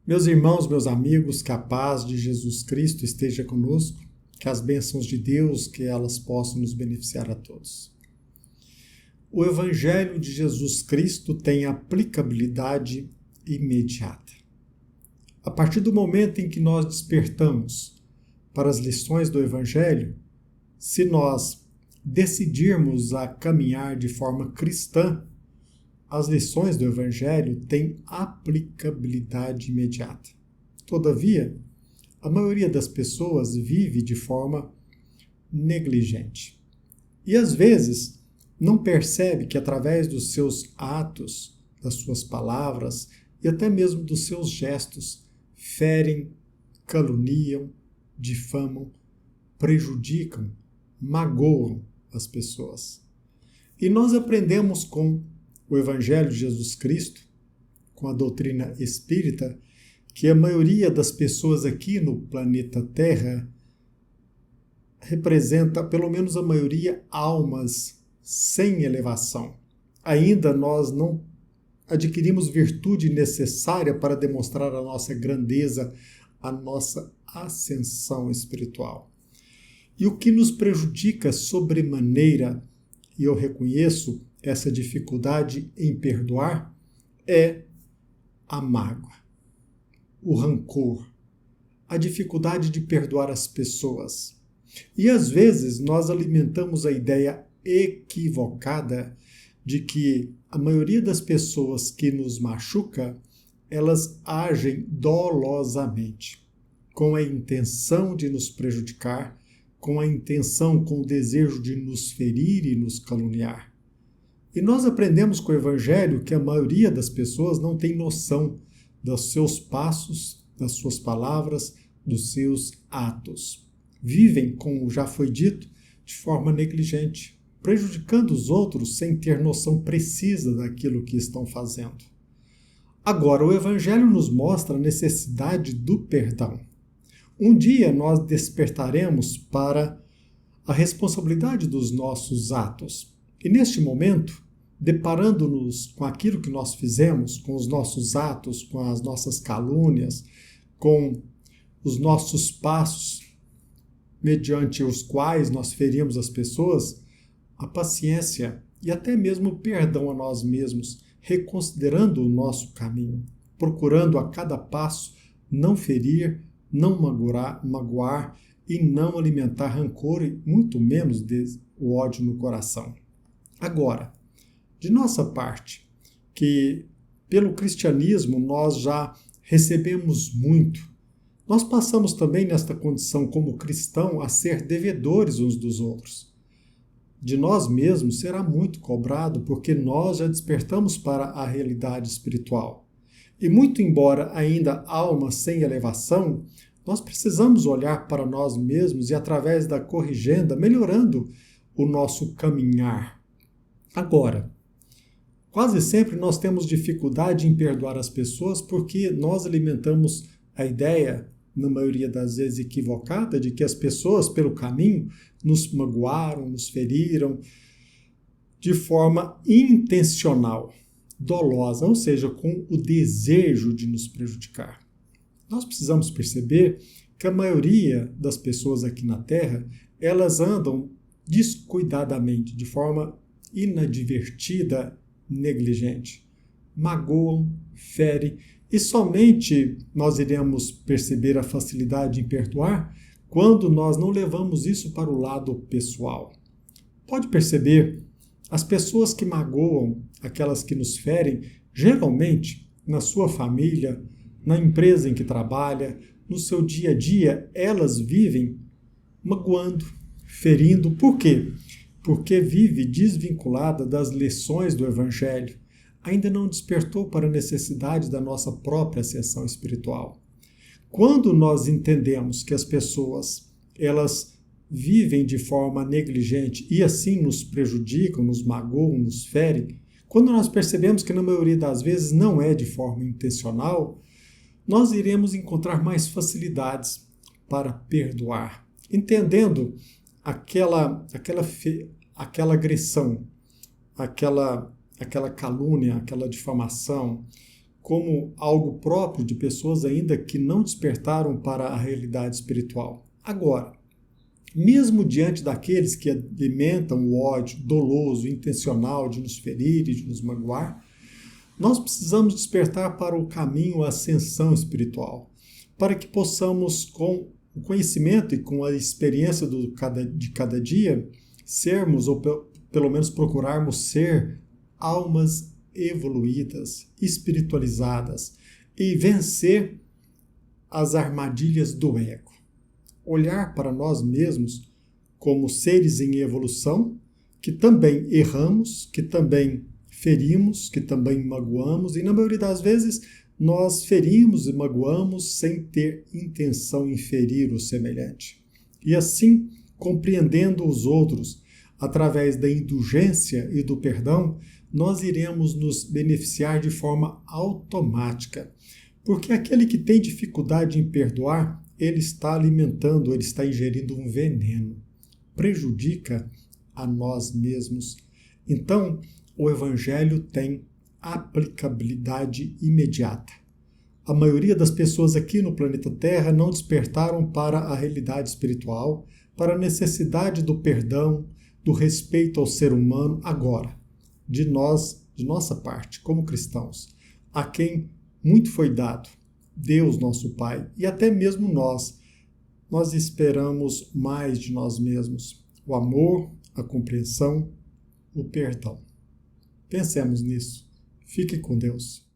Meus irmãos, meus amigos, que a paz de Jesus Cristo esteja conosco, que as bênçãos de Deus, que elas possam nos beneficiar a todos. O Evangelho de Jesus Cristo tem aplicabilidade imediata. A partir do momento em que nós despertamos para as lições do Evangelho, se nós decidirmos a caminhar de forma cristã, as lições do Evangelho têm aplicabilidade imediata. Todavia, a maioria das pessoas vive de forma negligente. E às vezes não percebe que através dos seus atos, das suas palavras e até mesmo dos seus gestos, ferem, caluniam, difamam, prejudicam, magoam as pessoas. E nós aprendemos com o Evangelho de Jesus Cristo, com a doutrina espírita, que a maioria das pessoas aqui no planeta Terra representa, pelo menos a maioria, almas sem elevação. Ainda nós não adquirimos virtude necessária para demonstrar a nossa grandeza, a nossa ascensão espiritual. E o que nos prejudica sobremaneira, e eu reconheço essa dificuldade em perdoar, é a mágoa, o rancor, a dificuldade de perdoar as pessoas. E às vezes nós alimentamos a ideia equivocada de que a maioria das pessoas que nos machuca, elas agem dolosamente, com a intenção de nos prejudicar, com a intenção, com o desejo de nos ferir e nos caluniar. E nós aprendemos com o Evangelho que a maioria das pessoas não tem noção dos seus passos, das suas palavras, dos seus atos. Vivem, como já foi dito, de forma negligente, prejudicando os outros sem ter noção precisa daquilo que estão fazendo. Agora, o Evangelho nos mostra a necessidade do perdão. Um dia nós despertaremos para a responsabilidade dos nossos atos. E neste momento, deparando-nos com aquilo que nós fizemos, com os nossos atos, com as nossas calúnias, com os nossos passos, mediante os quais nós ferimos as pessoas, a paciência e até mesmo o perdão a nós mesmos, reconsiderando o nosso caminho, procurando a cada passo não ferir, não magoar e não alimentar rancor e muito menos o ódio no coração. Agora, de nossa parte, que pelo cristianismo nós já recebemos muito, nós passamos também nesta condição como cristão a ser devedores uns dos outros. De nós mesmos será muito cobrado porque nós já despertamos para a realidade espiritual. E muito embora ainda alma sem elevação, nós precisamos olhar para nós mesmos e através da corrigenda melhorando o nosso caminhar. Agora, quase sempre nós temos dificuldade em perdoar as pessoas porque nós alimentamos a ideia, na maioria das vezes equivocada, de que as pessoas pelo caminho nos magoaram, nos feriram de forma intencional, dolosa, ou seja, com o desejo de nos prejudicar. Nós precisamos perceber que a maioria das pessoas aqui na Terra, elas andam descuidadamente, de forma inadvertida, negligente. Magoam, ferem, e somente nós iremos perceber a facilidade em perdoar quando nós não levamos isso para o lado pessoal. Pode perceber, as pessoas que magoam, aquelas que nos ferem, geralmente, na sua família, na empresa em que trabalha, no seu dia a dia, elas vivem magoando, ferindo. Por quê? Porque vive desvinculada das lições do Evangelho. Ainda não despertou para a necessidade da nossa própria ascensão espiritual. Quando nós entendemos que as pessoas, elas vivem de forma negligente e assim nos prejudicam, nos magoam, nos ferem, quando nós percebemos que na maioria das vezes não é de forma intencional, nós iremos encontrar mais facilidades para perdoar, entendendo aquela agressão, aquela calúnia, aquela difamação, como algo próprio de pessoas ainda que não despertaram para a realidade espiritual. Agora, mesmo diante daqueles que alimentam o ódio doloso, intencional de nos ferir e de nos magoar, nós precisamos despertar para o caminho à ascensão espiritual, para que possamos, com o conhecimento e com a experiência de cada dia, sermos, ou pelo menos procurarmos ser, almas evoluídas, espiritualizadas e vencer as armadilhas do ego. Olhar para nós mesmos como seres em evolução, que também erramos, que também ferimos, que também magoamos, e na maioria das vezes nós ferimos e magoamos sem ter intenção em ferir o semelhante. E assim, compreendendo os outros através da indulgência e do perdão, nós iremos nos beneficiar de forma automática. Porque aquele que tem dificuldade em perdoar, ele está alimentando, ele está ingerindo um veneno. Prejudica a nós mesmos. Então, o Evangelho tem aplicabilidade imediata. A maioria das pessoas aqui no planeta Terra não despertaram para a realidade espiritual, para a necessidade do perdão, do respeito ao ser humano agora. De nossa parte, como cristãos, a quem muito foi dado, Deus nosso Pai, e até mesmo nós esperamos mais de nós mesmos, o amor, a compreensão, o perdão. Pensemos nisso. Fique com Deus.